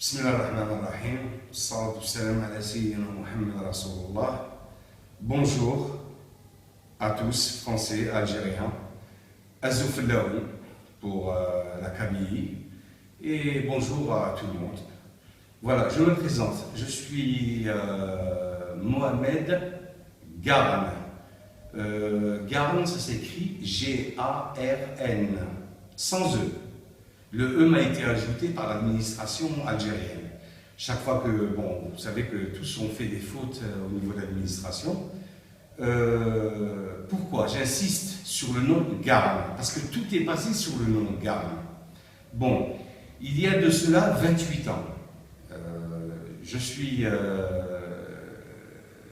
Bismillahirrahmanirrahim. Salatu wassalam ala sayyidina Muhammad Rasulullah. Bonjour à tous, Français, Algériens, Azouflaoui pour la Kabylie, et bonjour à tout le monde. Voilà, je me présente. Je suis Mohamed Garn. Garn, ça s'écrit G-A-R-N, sans E. Le E m'a été ajouté par l'administration algérienne. Chaque fois que, bon, vous savez que tous ont fait des fautes au niveau de l'administration. Pourquoi j'insiste sur le nom Garn? Parce que tout est basé sur le nom Garn. Bon, il y a de cela 28 ans.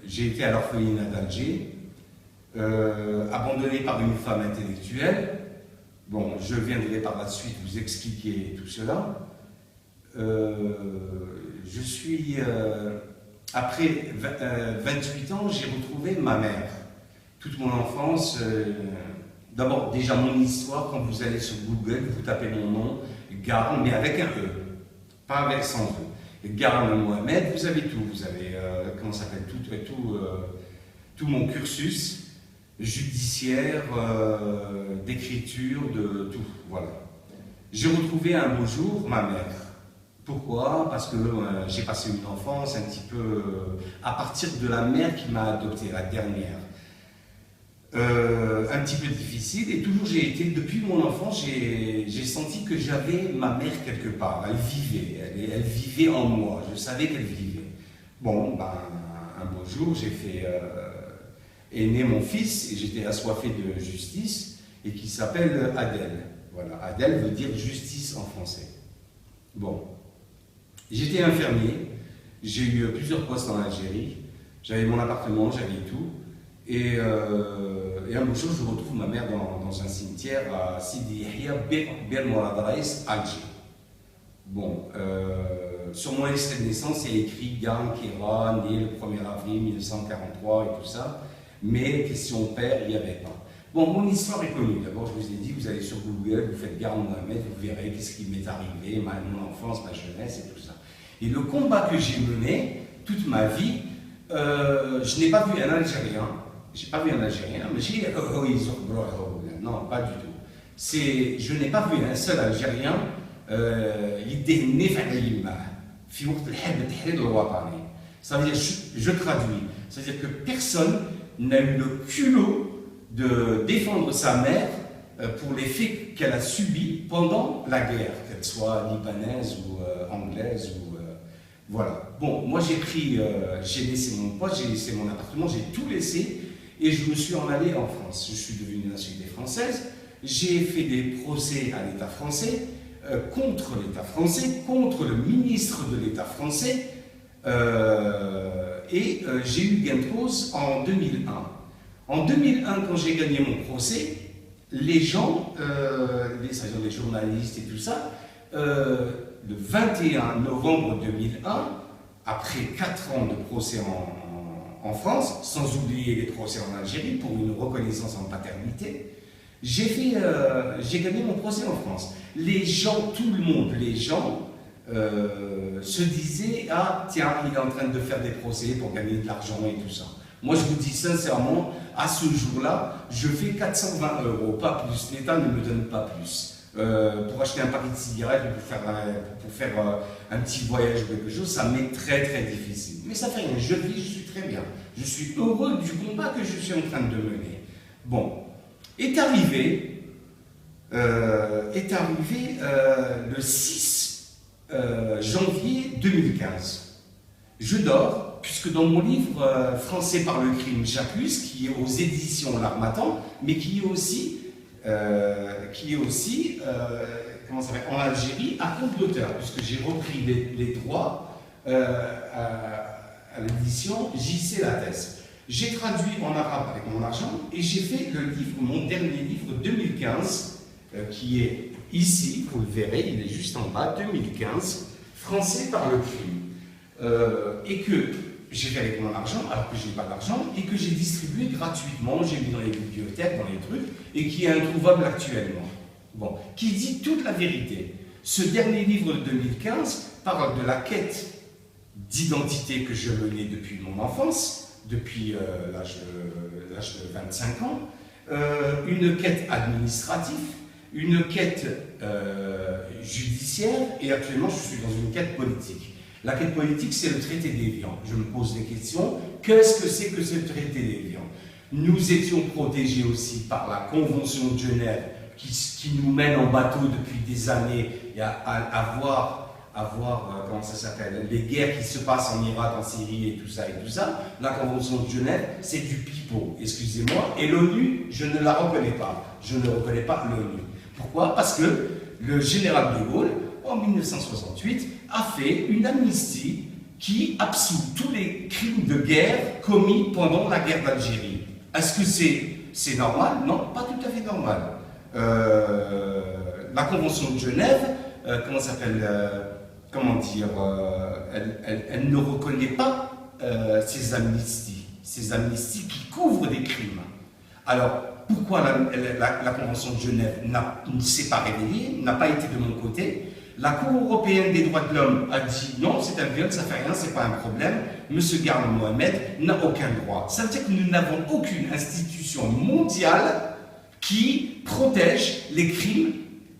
J'ai été à l'orphelinat d'Alger, abandonné par une femme intellectuelle. Bon, je viendrai par la suite vous expliquer tout cela. Après 28 ans, j'ai retrouvé ma mère. Toute mon enfance, d'abord déjà mon histoire, quand vous allez sur Google, vous tapez mon nom, Garn, mais avec un E, pas avec sans E. Garn Mohamed, vous avez tout, vous avez, comment ça s'appelle, tout mon cursus judiciaire, d'écriture, de tout, voilà. J'ai retrouvé un beau jour ma mère. Pourquoi? Parce que j'ai passé une enfance un petit peu à partir de la mère qui m'a adopté, la dernière. Un petit peu difficile, et toujours j'ai été, depuis mon enfance, j'ai senti que j'avais ma mère quelque part. Elle vivait en moi, je savais qu'elle vivait. Bon, ben, un beau jour, est né mon fils, et j'étais assoiffé de justice, et qui s'appelle Adel. Voilà, Adel veut dire justice en français. Bon, j'étais infirmier, j'ai eu plusieurs postes en Algérie, j'avais mon appartement, j'avais tout, et un beau jour, je retrouve ma mère dans un cimetière à Sidi Yahya, Bir Moradrais, Alger. Bon, sur mon extrait de naissance, il y a écrit Garn Kira, né le 1er avril 1943 et tout ça. Mais question père, il n'y avait pas. Bon, mon histoire est connue. D'abord, je vous ai dit, vous allez sur Google, vous faites Garn Mohamed, vous verrez qu'est-ce qui m'est arrivé, mon enfance, ma jeunesse et tout ça. Et le combat que j'ai mené toute ma vie, je n'ai pas vu un Algérien, mais j'ai... non, pas du tout. Je n'ai pas vu un seul Algérien ça veut dire, je traduis, c'est-à-dire que personne n'a eu le culot de défendre sa mère pour les faits qu'elle a subis pendant la guerre, qu'elle soit libanaise ou anglaise ou voilà. Bon, moi j'ai laissé mon poste, j'ai laissé mon appartement, j'ai tout laissé et je me suis en allé en France. Je suis devenu nationalité française, j'ai fait des procès à l'État français, contre l'État français, contre le ministre de l'État français. J'ai eu gain de cause en 2001. En 2001, quand j'ai gagné mon procès, les gens, c'est-à-dire les journalistes et tout ça, le 21 novembre 2001, après 4 ans de procès en France, sans oublier les procès en Algérie pour une reconnaissance en paternité, j'ai gagné mon procès en France. Les gens, tout le monde, se disaient « Ah, tiens, il est en train de faire des procès pour gagner de l'argent et tout ça. » Moi, je vous dis sincèrement, à ce jour-là, je fais 420 €, pas plus. L'État ne me donne pas plus. Pour acheter un paquet de cigarettes ou pour faire un petit voyage ou quelque chose, ça m'est très très difficile. Mais ça fait rien, je vis, je suis très bien. Je suis heureux du combat que je suis en train de mener. Bon, est arrivé le 6 janvier 2015. Je dors, puisque dans mon livre Français par le crime, j'accuse, qui est aux éditions L'Harmattan, mais qui est aussi comment ça s'appelle, en Algérie, à compte d'auteur, puisque j'ai repris les droits à l'édition JC Lattès. J'ai traduit en arabe avec mon argent et j'ai fait mon dernier livre 2015, qui est ici, vous le verrez, il est juste en bas, 2015, Français par le crime. Et que j'ai fait avec mon argent, alors que je n'ai pas d'argent, et que j'ai distribué gratuitement, j'ai mis dans les bibliothèques, dans les trucs, et qui est introuvable actuellement. Bon, qui dit toute la vérité. Ce dernier livre de 2015 parle de la quête d'identité que je menais depuis mon enfance, depuis l'âge de 25 ans, une quête administrative, une quête judiciaire, et actuellement je suis dans une quête politique. La quête politique, c'est le traité d'Évian. Je me pose des questions. Qu'est-ce que c'est que ce traité d'Évian? Nous étions protégés aussi par la Convention de Genève, qui nous mène en bateau depuis des années à voir comment ça s'appelle, les guerres qui se passent en Irak, en Syrie et tout ça. La Convention de Genève, c'est du pipeau, excusez-moi, et l'ONU, je ne la reconnais pas. Je ne reconnais pas l'ONU. Pourquoi? Parce que le général de Gaulle, en 1968, a fait une amnistie qui absout tous les crimes de guerre commis pendant la guerre d'Algérie. Est-ce que c'est normal? Non, pas tout à fait normal. La Convention de Genève, elle ne reconnaît pas ces amnisties qui couvrent des crimes. Alors, pourquoi la Convention de Genève ne s'est pas réveillée, n'a pas été de mon côté? La Cour européenne des droits de l'homme a dit non, c'est un viol, ça fait rien, c'est pas un problème. Monsieur Garde Mohamed n'a aucun droit. Ça veut dire que nous n'avons aucune institution mondiale qui protège les crimes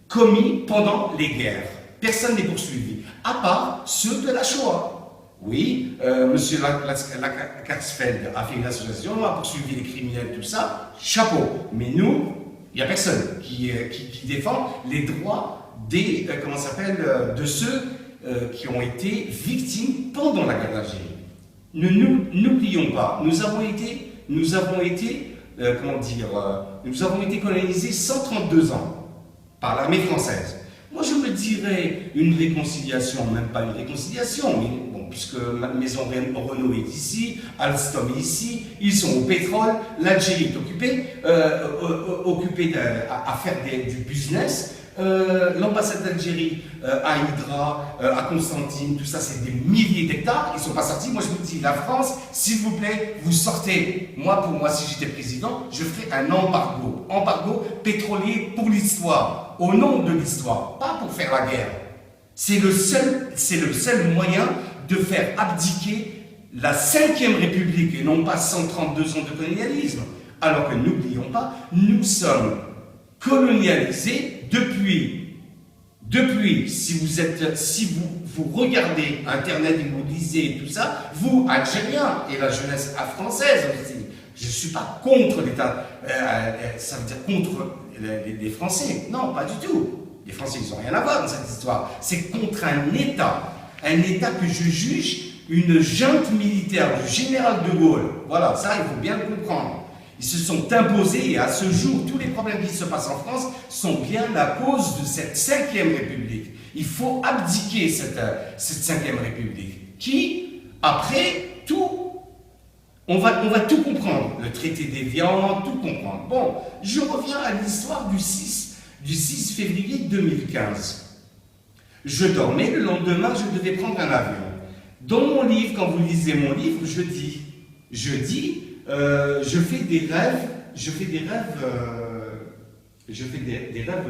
commis pendant les guerres. Personne n'est poursuivi, à part ceux de la Shoah. Oui, monsieur Lakersfeld a fait une association, a poursuivi les criminels, tout ça, chapeau. Mais nous, il n'y a personne qui défend les droits de ceux qui ont été victimes pendant la guerre d'Algérie. N'oublions pas, nous avons été colonisés 132 ans par l'armée française. Moi, je me dirais une réconciliation, même pas une réconciliation, mais bon, puisque ma maison Renault est ici, Alstom est ici, ils sont au pétrole, l'Algérie est occupée à faire du business. L'ambassade d'Algérie à Hydra, à Constantine, tout ça, c'est des milliers d'hectares, ils ne sont pas sortis. Moi, je vous dis, la France, s'il vous plaît, vous sortez. Pour moi, si j'étais président, je ferais un embargo pétrolier pour l'histoire, au nom de l'histoire, pas pour faire la guerre. C'est le seul moyen de faire abdiquer la 5e République et non pas 132 ans de colonialisme. Alors que n'oublions pas, nous sommes colonialisés depuis, si vous regardez Internet et vous lisez tout ça, vous, Algériens, et la jeunesse française aussi, je ne suis pas contre l'État, ça veut dire contre les Français, non, pas du tout. Les Français, ils n'ont rien à voir dans cette histoire. C'est contre un État que je juge une junte militaire du général de Gaulle. Voilà, ça, il faut bien le comprendre. Ils se sont imposés et à ce jour, tous les problèmes qui se passent en France sont bien la cause de cette 5e République. Il faut abdiquer cette 5e République qui, après tout, on va tout comprendre. Le traité d'Évian, tout comprendre. Bon, je reviens à l'histoire du 6 février 2015. Je dormais, le lendemain, je devais prendre un avion. Dans mon livre, quand vous lisez mon livre, je dis, je fais des rêves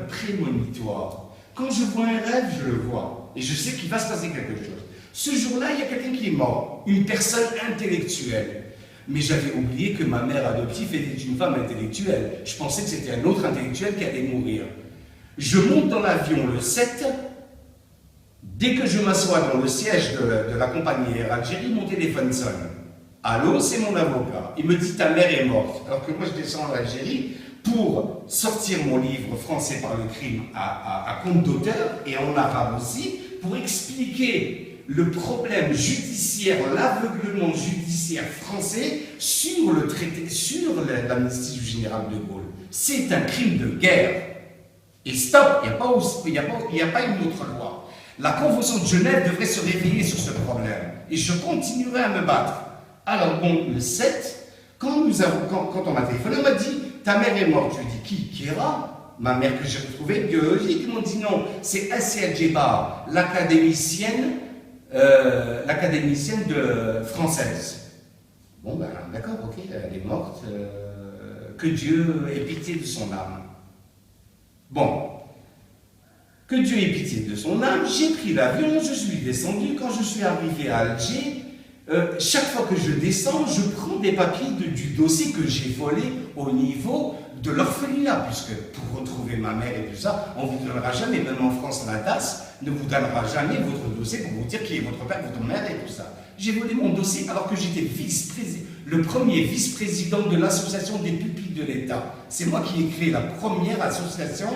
prémonitoires. Quand je vois un rêve, je le vois. Et je sais qu'il va se passer quelque chose. Ce jour-là, il y a quelqu'un qui est mort. Une personne intellectuelle. Mais j'avais oublié que ma mère adoptive était une femme intellectuelle. Je pensais que c'était un autre intellectuel qui allait mourir. Je monte dans l'avion le 7. Dès que je m'assois dans le siège de la compagnie Air Algérie, mon téléphone sonne. Allô, c'est mon avocat. Il me dit ta mère est morte. Alors que moi je descends en Algérie pour sortir mon livre Français par le crime à compte d'auteur et en arabe aussi, pour expliquer le problème judiciaire, l'aveuglement judiciaire français sur le traité, sur l'amnistie du général de Gaulle. C'est un crime de guerre. Et stop, il n'y a pas une autre loi. La Convention de Genève devrait se réveiller sur ce problème. Et je continuerai à me battre. Alors bon, le 7, quand on m'a téléphoné, on m'a dit « ta mère est morte ». Je lui ai dit « qui Kéra ?» Ma mère que j'ai retrouvée biologique. Ils m'ont dit « non, c'est Assia Djeba, l'académicienne française ». Bon ben d'accord, ok, elle est morte, que Dieu ait pitié de son âme. Bon, Que Dieu ait pitié de son âme, j'ai pris l'avion, je suis descendu. Quand je suis arrivé à Alger, chaque fois que je descends, je prends des papiers du dossier que j'ai volé au niveau de l'orphelinat, puisque pour retrouver ma mère et tout ça, on ne vous donnera jamais, même en France, la TAS ne vous donnera jamais votre dossier pour vous dire qui est votre père, votre mère et tout ça. J'ai volé mon dossier alors que j'étais le premier vice-président de l'association des pupilles de l'État. C'est moi qui ai créé la première association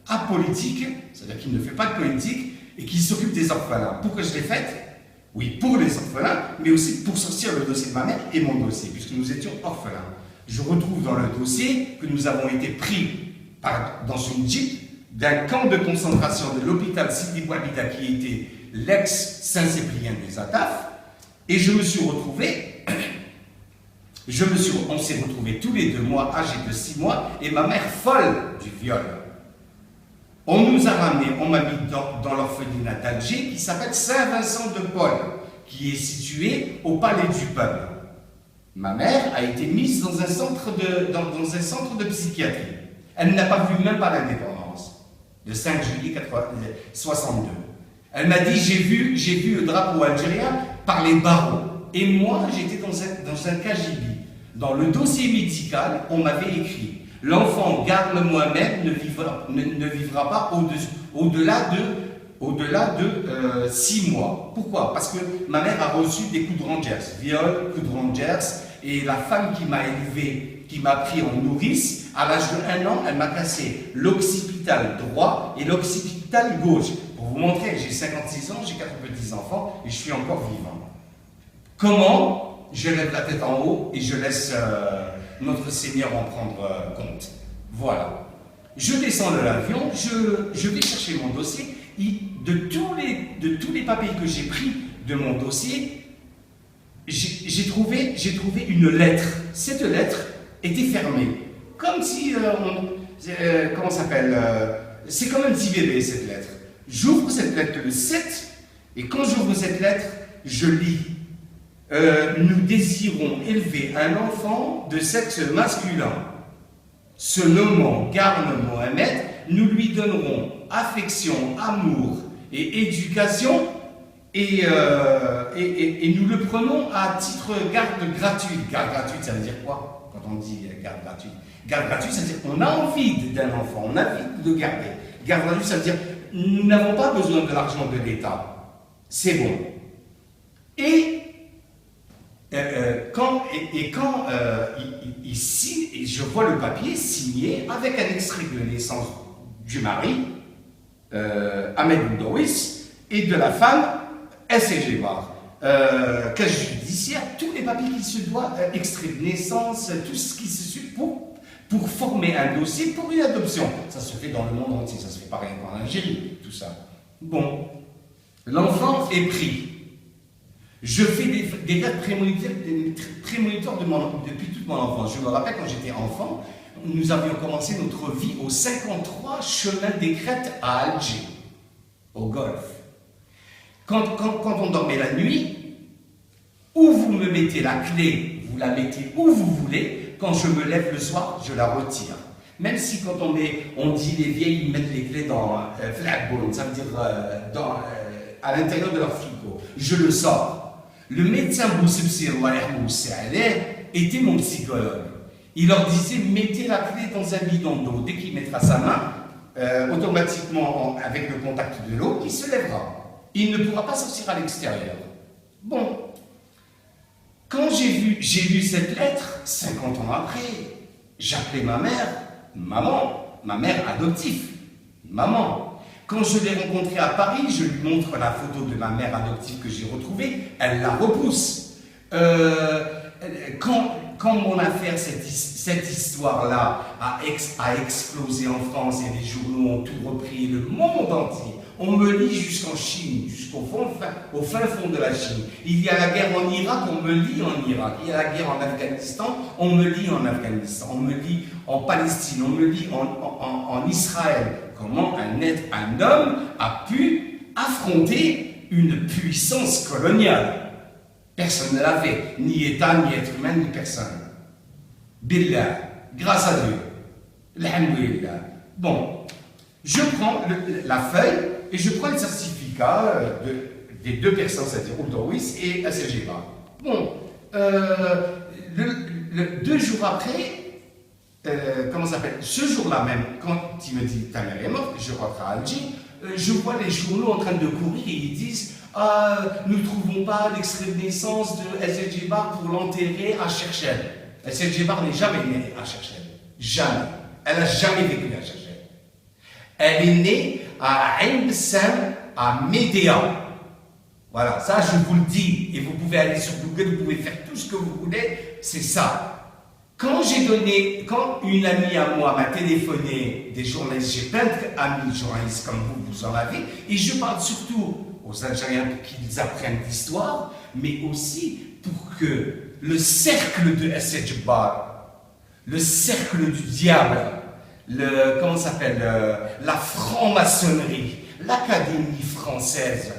apolitique, c'est-à-dire qui ne fait pas de politique et qui s'occupe des orphelins. Pourquoi je l'ai faite? Oui, pour les orphelins, mais aussi pour sortir le dossier de ma mère et mon dossier, puisque nous étions orphelins. Je retrouve dans le dossier que nous avons été pris dans une jeep d'un camp de concentration de l'hôpital Sidi Bouabida qui était l'ex-Saint-Cyprien des Ataf, et je me suis retrouvé, on s'est retrouvés tous les 2 mois, âgés de 6 mois, et ma mère folle du viol. On nous a ramenés, on m'a mis dans l'orphelinat d'Alger qui s'appelle Saint-Vincent-de-Paul, qui est situé au Palais du Peuple. Ma mère a été mise dans un centre de psychiatrie. Elle n'a pas vu même pas l'indépendance, le 5 juillet 1962. Elle m'a dit, j'ai vu le drapeau algérien par les barreaux. Et moi, j'étais dans un KGB. Dans le dossier médical, on m'avait écrit l'enfant Garle Mohamed ne vivra pas au-delà de 6 mois. Pourquoi? Parce que ma mère a reçu des coups de Rangers, viol, coups de Rangers, et la femme qui m'a élevé, qui m'a pris en nourrice, à l'âge de 1 an, elle m'a cassé l'occipital droit et l'occipital gauche. Pour vous montrer, j'ai 56 ans, j'ai 4 petits-enfants et je suis encore vivant. Comment? Je lève la tête en haut et je laisse notre Seigneur en prendre compte. Voilà. Je descends de l'avion, je vais chercher mon dossier. De tous les papiers que j'ai pris de mon dossier, j'ai trouvé une lettre. Cette lettre était fermée. Comme si, comment ça s'appelle, c'est comme un petit bébé cette lettre. J'ouvre cette lettre le 7, et quand j'ouvre cette lettre, je lis. Nous désirons élever un enfant de sexe masculin. Se nommant Garne Mohamed, nous lui donnerons affection, amour et éducation, et nous le prenons à titre garde gratuite. Garde gratuite, ça veut dire quoi quand on dit garde gratuite? Garde gratuite, ça veut dire qu'on a envie d'un enfant, on a envie de le garder. Garde gratuite, ça veut dire nous n'avons pas besoin de l'argent de l'État. C'est bon. Et quand il signe, et je vois le papier signé avec un extrait de naissance du mari, Ahmed Oudouis, et de la femme, S.C. Gébar. Casier judiciaire, tous les papiers qui se doivent, extrait de naissance, tout ce qui se suit pour former un dossier pour une adoption. Ça se fait dans le monde entier, ça se fait pareil en Algérie, tout ça. Bon, l'enfant est pris. Je fais des dates prémonitoires depuis toute mon enfance. Je me rappelle quand j'étais enfant, nous avions commencé notre vie au 53 chemin des Crêtes à Alger, au Golfe. Quand on dormait la nuit, où vous me mettez la clé, vous la mettez où vous voulez. Quand je me lève le soir, je la retire. Même si quand on dit les vieilles, ils mettent les clés dans flatbone, ça veut dire à l'intérieur de leur frigo. Je le sors. Le médecin Boussibsir était mon psychologue. Il leur disait, mettez la clé dans un bidon d'eau. Dès qu'il mettra sa main, automatiquement, avec le contact de l'eau, il se lèvera. Il ne pourra pas sortir à l'extérieur. Bon. Quand j'ai lu cette lettre, 50 ans après, j'appelais ma mère, maman, ma mère adoptive, maman. Quand je l'ai rencontrée à Paris, je lui montre la photo de ma mère adoptive que j'ai retrouvée, elle la repousse. Quand mon affaire, cette histoire-là, a explosé en France et les journaux ont tout repris, le monde entier, on me lit jusqu'en Chine, au fin fond de la Chine. Il y a la guerre en Irak, on me lit en Irak. Il y a la guerre en Afghanistan, on me lit en Afghanistan. On me lit en Palestine, on me lit en Israël. Comment un homme a pu affronter une puissance coloniale? Personne ne l'a fait, ni État, ni être humain, ni personne. Billah, grâce à Dieu. Alhamdulillah. Bon, Je prends la feuille et je prends le certificat des deux personnes, c'est-à-dire Oldowis et SLGBA. Bon, 2 jours après, comment ça s'appelle, ce jour-là même, quand il me dit ta mère est morte, je rentre à Alger, je vois les journaux en train de courir et ils disent nous ne trouvons pas l'extrait de naissance de SL Djebar pour l'enterrer à Cherchel. SL Djebar n'est jamais née à Cherchel. Jamais. Elle n'a jamais vécu à Cherchel. Elle est née à Ain Bessam, à Médéa. Voilà, ça je vous le dis. Et vous pouvez aller sur Google, vous pouvez faire tout ce que vous voulez, c'est ça. Quand une amie à moi m'a téléphoné, des journalistes, j'ai plein d'amis journalistes comme vous en avez, et je parle surtout aux Algériens pour qu'ils apprennent l'histoire, mais aussi pour que le cercle de SL Djebar, le cercle du diable, comment ça s'appelle, la franc-maçonnerie, l'Académie française,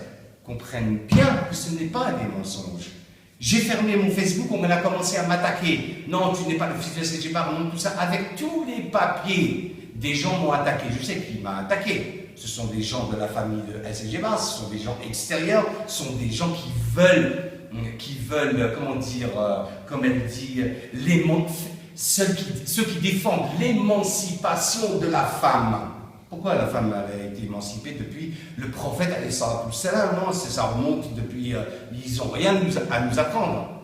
comprennent bien que ce n'est pas des mensonges. J'ai fermé mon Facebook, on a commencé à m'attaquer. Non, tu n'es pas le fils de SL Djebar, non, tout ça. Avec tous les papiers, des gens m'ont attaqué. Je sais qui m'a attaqué. Ce sont des gens de la famille de SL Djebar, ce sont des gens extérieurs, ce sont des gens qui veulent, comment dire, comme elle dit, ceux qui défendent l'émancipation de la femme. Pourquoi la femme avait été émancipée depuis le prophète alayhi salatu wassalam? Non, ça remonte depuis. Ils n'ont rien à nous apprendre.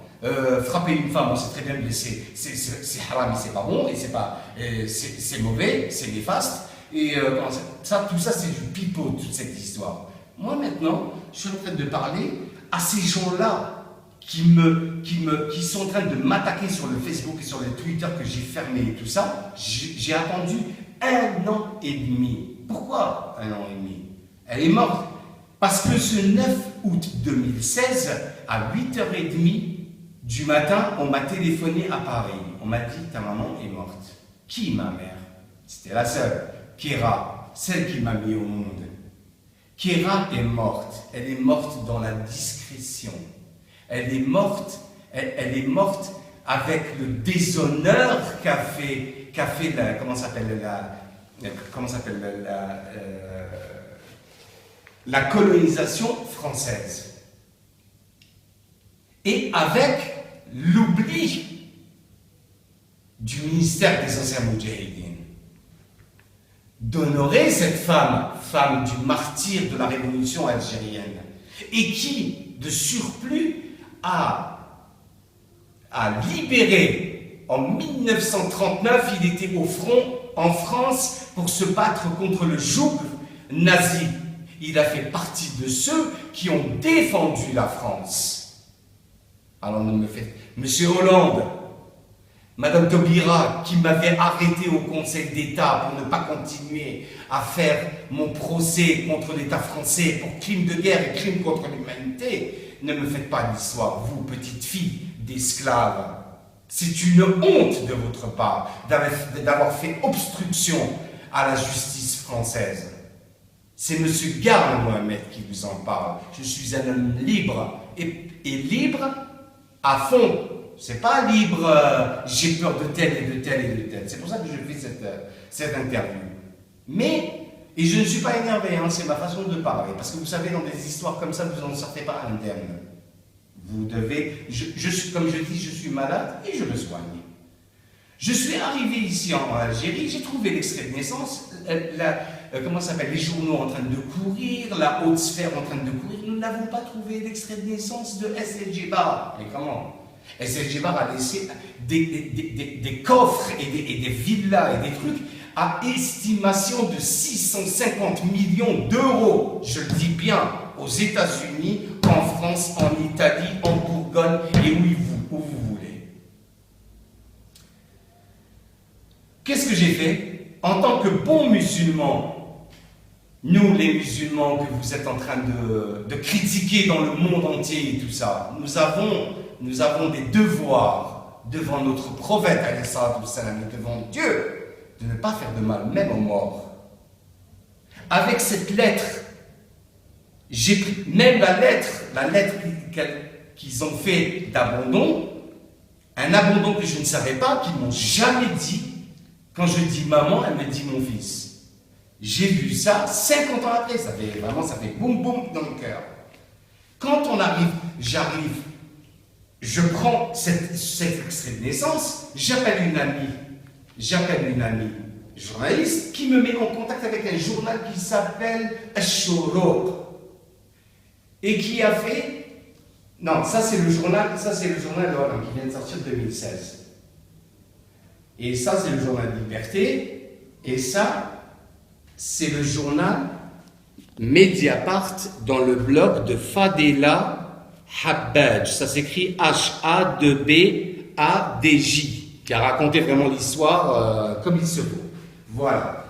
Frapper une femme, on sait très bien que c'est haram, c'est pas bon, et c'est mauvais, c'est néfaste. Et tout ça, c'est du pipeau, toute cette histoire. Moi maintenant, je suis en train de parler à ces gens-là qui sont en train de m'attaquer sur le Facebook et sur le Twitter que j'ai fermé et tout ça. J'ai attendu 1 an et demi. Pourquoi 1 an et demi? Elle est morte. Parce que ce 9 août 2016, à 8h30 du matin, on m'a téléphoné à Paris. On m'a dit, ta maman est morte. Qui, ma mère? C'était la seule. Kéra, celle qui m'a mis au monde. Kéra est morte. Elle est morte dans la discrétion. Elle est morte avec le déshonneur qu'a fait la colonisation française. Et avec l'oubli du ministère des Anciens Moudjahidines. D'honorer cette femme du martyr de la révolution algérienne, et qui, de surplus, a libéré, en 1939, il était au front en France pour se battre contre le joug nazi. Il a fait partie de ceux qui ont défendu la France. Alors ne me faites... Monsieur Hollande, Madame Taubira, qui m'avait arrêté au Conseil d'État pour ne pas continuer à faire mon procès contre l'État français pour crimes de guerre et crimes contre l'humanité, ne me faites pas l'histoire, vous, petite fille d'esclaves. C'est une honte de votre part d'avoir fait obstruction à la justice française. C'est M. Garde Mohamed qui vous en parle. Je suis un homme libre, et libre à fond. C'est pas libre, j'ai peur de tel et de tel et de tel. C'est pour ça que je fais cette interview. Mais, et je ne suis pas énervé, hein, c'est ma façon de parler. Parce que vous savez, dans des histoires comme ça, vous n'en sortez pas indemne. Vous devez, comme je dis, je suis malade et je me soigne. Je suis arrivé ici en Algérie, j'ai trouvé l'extrait de naissance, comment ça s'appelle, les journaux en train de courir, la haute sphère en train de courir. Nous n'avons pas trouvé l'extrait de naissance de SL Djebar. Mais comment? SL Djebar a laissé des coffres et des villas et des trucs à estimation de 650 millions d'euros, je le dis bien, aux États-Unis, en France, en Italie, en Bourgogne et où vous voulez. Qu'est-ce que j'ai fait? En tant que bons musulmans, nous les musulmans que vous êtes en train de critiquer dans le monde entier et tout ça, nous avons des devoirs devant notre prophète, alayhi salatu wassalam, et devant Dieu, de ne pas faire de mal, même aux morts. Avec cette lettre, j'ai pris même la lettre qu'ils ont fait d'abandon, un abandon que je ne savais pas, qu'ils m'ont jamais dit. Quand je dis maman, elle me dit mon fils. J'ai vu ça 50 ans après, ça fait boum boum dans le cœur. Quand on arrive, j'arrive, je prends cet extrait de naissance, j'appelle une amie journaliste qui me met en contact avec un journal qui s'appelle Ash-Shuruq et qui a fait, non, ça c'est le journal qui vient de sortir en 2016. Et ça c'est le journal Liberté, et ça c'est le journal Mediapart dans le blog de Fadela Habbaj. Ça s'écrit H-A-2-B-A-D-J, qui a raconté vraiment l'histoire comme il se vaut. Voilà.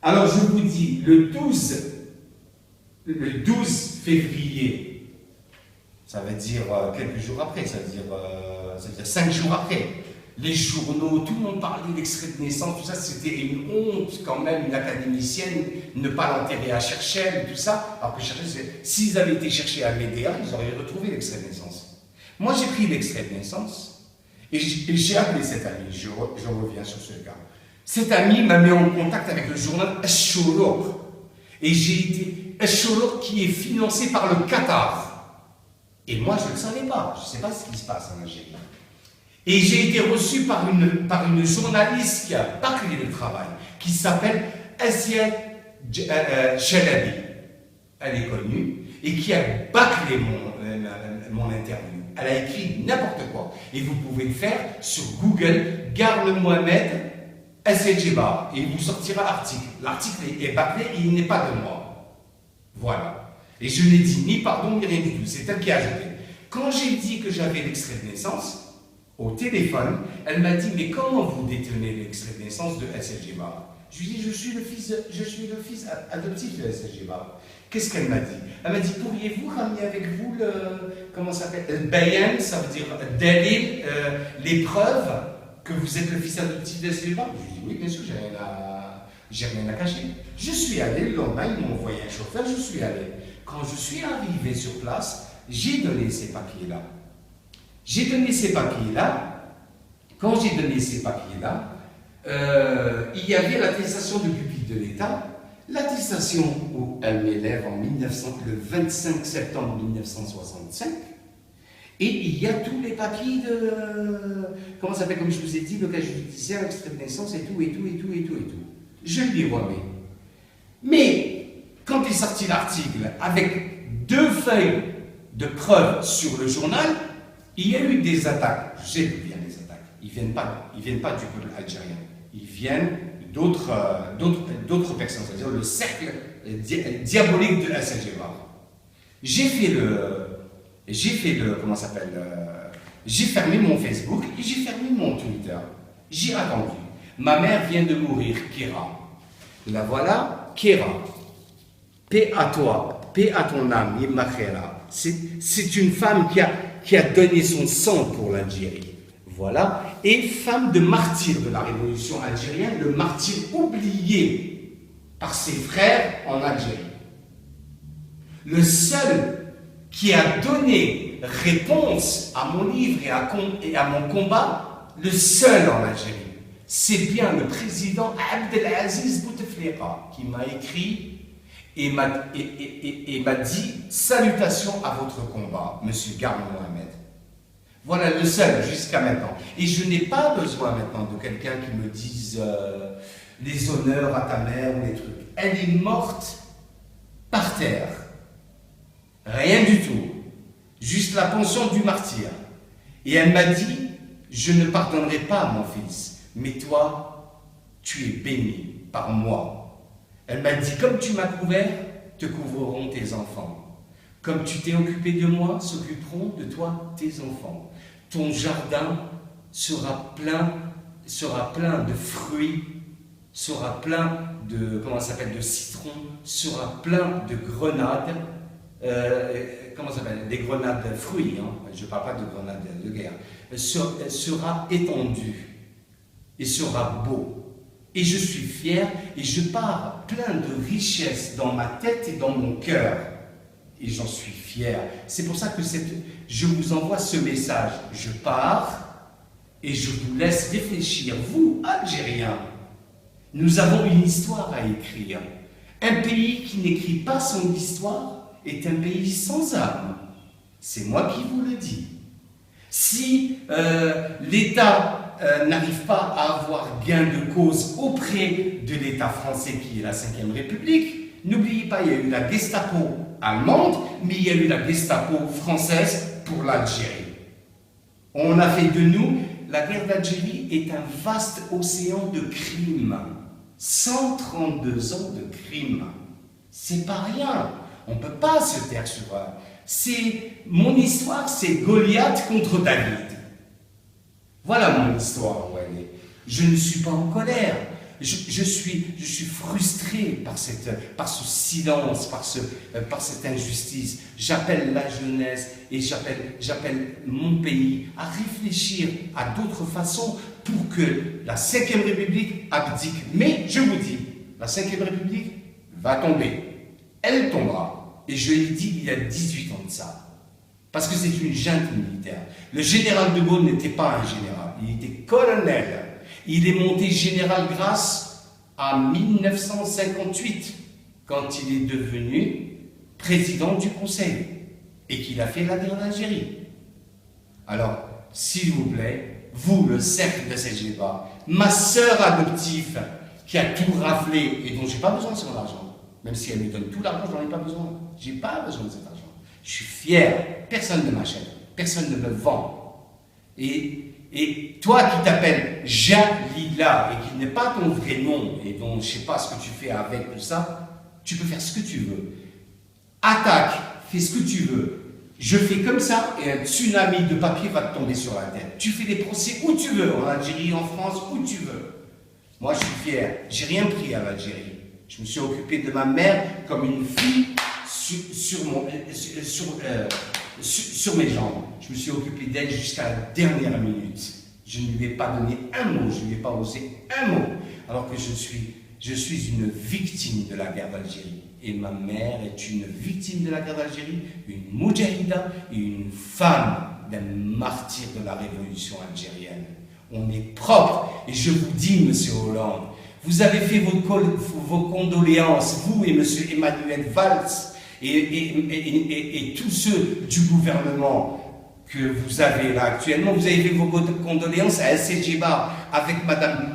Alors je vous dis, le 12 février, ça veut dire quelques jours après, ça veut dire 5 jours après, les journaux, tout le monde parlait d'extrait de naissance, tout ça, c'était une honte quand même, une académicienne, ne pas l'enterrer à Cherchel, tout ça, alors que Cherchel, s'ils avaient été cherchés à Médéa, ils auraient retrouvé l'extrait de naissance. Moi, j'ai pris l'extrait de naissance, et j'ai appelé cet ami, je reviens sur ce cas. Cet ami m'a mis en contact avec le journal Ash-Shuruq, et j'ai été Ash-Shuruq qui est financé par le Qatar. Et moi, je ne le savais pas, je ne sais pas ce qui se passe en Algérie. Et j'ai été reçu par une journaliste qui a bâclé le travail, qui s'appelle Asia Chalabi. Elle est connue, et qui a bâclé mon interview. Elle a écrit n'importe quoi. Et vous pouvez le faire sur Google, Garle Mohamed Asia Djebar, et il vous sortira l'article. L'article est bâclé et il n'est pas de moi. Voilà. Et je n'ai dit ni pardon ni rien du tout. C'est elle qui a ajouté. Quand j'ai dit que j'avais l'extrait de naissance, au téléphone, elle m'a dit, mais comment vous détenez l'extrait de naissance de SLG Bar? Je lui ai dit, je suis le fils adoptif de SLG Bar. Qu'est-ce qu'elle m'a dit? Elle m'a dit, pourriez-vous ramener avec vous comment ça s'appelle? Le bayan, ça veut dire dalil, les preuves que vous êtes le fils adoptif de SLG Bar? Je lui ai dit, oui, bien sûr, j'ai rien à cacher. Je suis allé, le lendemain, ils m'ont envoyé un chauffeur, je suis allé. Quand je suis arrivé sur place, j'ai donné ces papiers-là. J'ai donné ces papiers-là. Quand j'ai donné ces papiers-là, il y avait l'attestation de pupille de l'État, l'attestation où elle m'élève le 25 septembre 1965, et il y a tous les papiers comment ça s'appelle, comme je vous ai dit, le cas judiciaire, extrait de naissance, et tout. Je lui remets. Mais, quand est sorti l'article, avec 2 feuilles de preuves sur le journal, il y a eu des attaques. Je sais d'où viennent les attaques. Ils ne viennent pas du peuple algérien. Ils viennent d'autres personnes, c'est-à-dire le cercle diabolique de SLG Bar. J'ai fermé mon Facebook et j'ai fermé mon Twitter. J'ai attendu. Ma mère vient de mourir, Kira. La voilà, Kira. Paix à toi, paix à ton âme, Yimma Khaira. C'est une femme qui a donné son sang pour l'Algérie. Voilà. Et femme de martyr de la révolution algérienne, le martyr oublié par ses frères en Algérie. Le seul qui a donné réponse à mon livre et à mon combat, le seul en Algérie, c'est bien le président Abdelaziz Bouteflika qui m'a écrit et m'a dit « Salutations à votre combat, monsieur Garne Mohamed ». Voilà le seul jusqu'à maintenant. Et je n'ai pas besoin maintenant de quelqu'un qui me dise les honneurs à ta mère ou les trucs. Elle est morte par terre. Rien du tout. Juste la pension du martyr. Et elle m'a dit « Je ne pardonnerai pas mon fils, mais toi, tu es béni par moi. » Elle m'a dit, comme tu m'as couvert, te couvreront tes enfants. Comme tu t'es occupé de moi, s'occuperont de toi tes enfants. Ton jardin sera plein de fruits, sera plein de citrons, sera plein de grenades, des grenades fruits, hein, je ne parle pas de grenades de guerre, sera étendu et sera beau. Et je suis fier et je pars plein de richesses dans ma tête et dans mon cœur. Et j'en suis fier. C'est pour ça que je vous envoie ce message. Je pars et je vous laisse réfléchir, vous, Algériens. Nous avons une histoire à écrire. Un pays qui n'écrit pas son histoire est un pays sans âme. C'est moi qui vous le dis. Si l'État n'arrive pas à avoir gain de cause auprès de l'État français qui est la Ve République, n'oubliez pas, il y a eu la Gestapo allemande, mais il y a eu la Gestapo française pour l'Algérie. On a fait de nous, la guerre d'Algérie est un vaste océan de crimes. 132 ans de crimes. C'est pas rien. On ne peut pas se taire sur mon histoire, c'est Goliath contre David. Voilà mon histoire, où elle est. Je ne suis pas en colère. Je suis frustré par ce silence, par cette injustice. J'appelle la jeunesse et j'appelle mon pays à réfléchir à d'autres façons pour que la Ve République abdique. Mais je vous dis, la Ve République va tomber. Elle tombera. Et je l'ai dit il y a 18 ans de ça. Parce que c'est une junte militaire. Le général de Gaulle n'était pas un général, il était colonel. Il est monté général grâce à 1958, quand il est devenu président du Conseil et qu'il a fait la guerre d'Algérie. Alors, s'il vous plaît, vous, le cercle de Segeba, ma sœur adoptive qui a tout raflé et dont je n'ai pas besoin de son argent, même si elle me donne tout l'argent, je n'en ai pas besoin. Je n'ai pas besoin de cet argent. Je suis fier. Personne ne m'achète. Personne ne me vend. Et toi qui t'appelles Jalila et qui n'est pas ton vrai nom et dont je ne sais pas ce que tu fais avec tout ça, tu peux faire ce que tu veux. Attaque, fais ce que tu veux. Je fais comme ça et un tsunami de papier va te tomber sur la tête. Tu fais des procès où tu veux, en Algérie, en France, où tu veux. Moi, je suis fier. J'ai rien pris à l'Algérie. Je me suis occupé de ma mère comme une fille sur mes jambes. Je me suis occupé d'elle jusqu'à la dernière minute. Je ne lui ai pas donné un mot, je ne lui ai pas osé un mot. Alors que je suis une victime de la guerre d'Algérie. Et ma mère est une victime de la guerre d'Algérie, une moudjahida et une femme d'un martyr de la révolution algérienne. On est propre. Et je vous dis, monsieur Hollande, vous avez fait vos condoléances, vous et M. Emmanuel Valls et tous ceux du gouvernement que vous avez là actuellement. Vous avez fait vos condoléances à Segeba avec Mme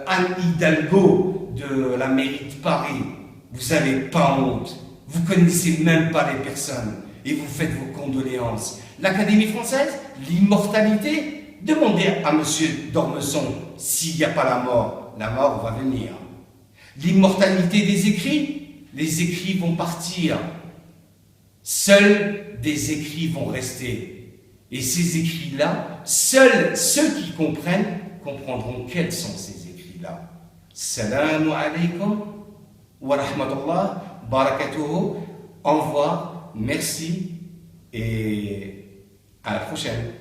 Anne Hidalgo de la mairie de Paris. Vous n'avez pas honte. Vous ne connaissez même pas les personnes et vous faites vos condoléances. L'Académie française, l'immortalité, demandez à M. d'Ormesson s'il n'y a pas la mort. La mort va venir. L'immortalité des écrits, les écrits vont partir. Seuls des écrits vont rester. Et ces écrits-là, seuls ceux qui comprennent comprendront quels sont ces écrits-là. Salamu alaykum wa rahmatullah, barakatuhu, au revoir, merci et à la prochaine.